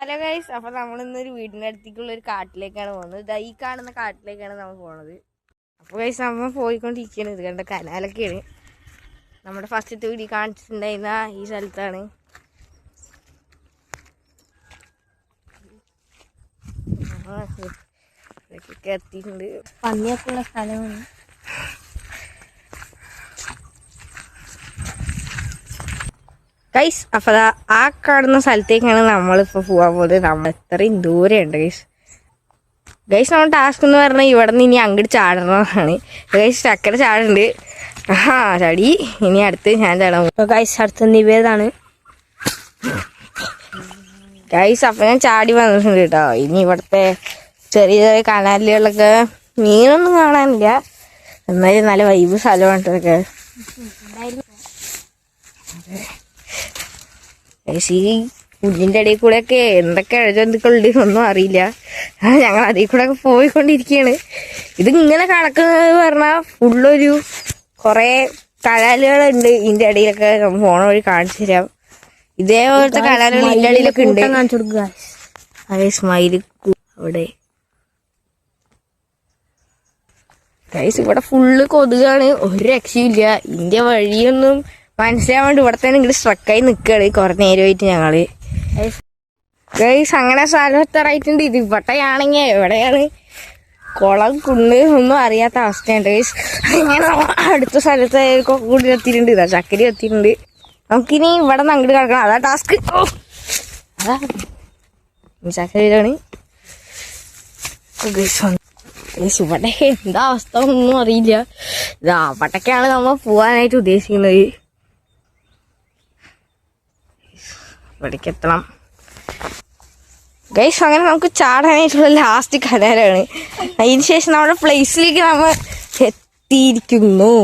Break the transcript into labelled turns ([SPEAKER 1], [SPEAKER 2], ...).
[SPEAKER 1] Hello guys, അപ്പൊ നമ്മളിന്നൊരു വീടിന്റെ അടുത്തേക്കുള്ള ഒരു കാട്ടിലേക്കാണ് പോകുന്നത്. ഈ കാണുന്ന കാട്ടിലേക്കാണ് നമ്മൾ പോണത്. അപ്പൊ ഗൈസ് നമ്മൾ പോയിക്കൊണ്ടിരിക്കുകയാണ്. ഇത് കണ്ട കനാലൊക്കെയാണ്. നമ്മുടെ ഫസ്റ്റത്തെ വീഡിയോ കാണിച്ചിട്ടുണ്ടായിരുന്ന ഈ സ്ഥലത്താണ്. ഇതൊക്കെ എത്തിയിട്ടുണ്ട്. പന്നിയൊക്കെയുള്ള സ്ഥലമാണ്. ഗൈസ്, അപ്പൊ ആ കാണുന്ന സ്ഥലത്തേക്കാണ് നമ്മളിപ്പോ പോവാൻ പോകുന്നത്. നമ്മൾ എത്രയും ദൂരമുണ്ട് ഗൈസ്. നമ്മൾ ടാസ്ക് എന്ന് പറഞ്ഞാൽ ഇവിടെ നിന്ന് ഇനി അങ്ങോട്ട് ചാടണമെന്നാണ്. ഗൈസ് ചക്കര ചാടുണ്ട്. ചടി. ഇനി അടുത്ത് ഞാൻ ചാടാൻ പോകും. ഗൈസ് അടുത്ത നിവേദാണ്. ഗൈസ് അപ്പൊ ഞാൻ ചാടി വന്നിട്ടുണ്ട് കേട്ടോ. ഇനി ഇവിടുത്തെ ചെറിയ ചെറിയ കനാലുകളിലൊക്കെ മീനൊന്നും കാണാനില്ല, എന്നാലും നല്ല വൈബ് സ്ഥലമാണ് ഇതൊക്കെ. ഈ കുഞ്ഞിൻ്റെ ഇടയിൽ കൂടെ ഒക്കെ എന്തൊക്കെ ഇഴജന്തുക്കളുണ്ട് ഒന്നും അറിയില്ല. ഞങ്ങൾ അതിൽ കൂടെ ഒക്കെ പോയിക്കൊണ്ടിരിക്കുകയാണ്. ഇത് ഇങ്ങനെ കടക്കുന്നത് പറഞ്ഞാൽ ഫുള്ളൊരു കുറേ കനാലുകളുണ്ട്. ഇതിൻ്റെ ഇടയിലൊക്കെ നമ്മൾ പോണ വഴി കാണിച്ചു തരാം. ഇതേപോലത്തെ കനാലുകൾ ഇതിൻ്റെ ഇടയിലൊക്കെ ഉണ്ട്. കാണിച്ചു കൊടുക്കുക. അതേ സ്മൈൽ അവിടെ ഗൈസ്. ഇവിടെ ഫുള്ള് കൊതുകാണ്, ഒരു രക്ഷയില്ല. ഇതിൻ്റെ വഴിയൊന്നും മനസ്സിലാൻ വേണ്ടി ഇവിടെ തന്നെ ഇങ്ങോട്ട് സ്ട്രക്കായി നിൽക്കുകയാണ് കുറെ നേരമായിട്ട് ഞങ്ങള്. ഗൈസ് അങ്ങനെ സ്ഥലത്തറായിട്ടുണ്ട്. ഇത് ഇവിടെയാണെങ്കിൽ എവിടെയാണ് കുളം കുണ്ട് ഒന്നും അറിയാത്ത അവസ്ഥയുണ്ട് ഗൈസ്. അങ്ങനെ അടുത്ത സ്ഥലത്ത് കൂടി എത്തിയിട്ടുണ്ട്. ഇതാ ചക്കരി എത്തിയിട്ടുണ്ട്. നമുക്കിനി ഇവിടെ നിന്ന് അങ്ങോട്ട് കിടക്കണം. അതാ ടാസ്ക്. അതാ ചക്കരിയിലാണ് ഗൈസ്. ഇവിടെ എന്താ അവസ്ഥ ഒന്നും അറിയില്ല. ഇത് അവിടേക്കാണ് നമ്മൾ പോവാനായിട്ട് ഉദ്ദേശിക്കുന്നത്. ഇവിടേക്ക് എത്തണം ഗൈസ്. അങ്ങനെ നമുക്ക് ചാടാനായിട്ടുള്ള ലാസ്റ്റ് കനാലാണ്. അതിന് ശേഷം നമ്മുടെ പ്ലേസിലേക്ക് നമ്മൾ എത്തിയിരിക്കുന്നു.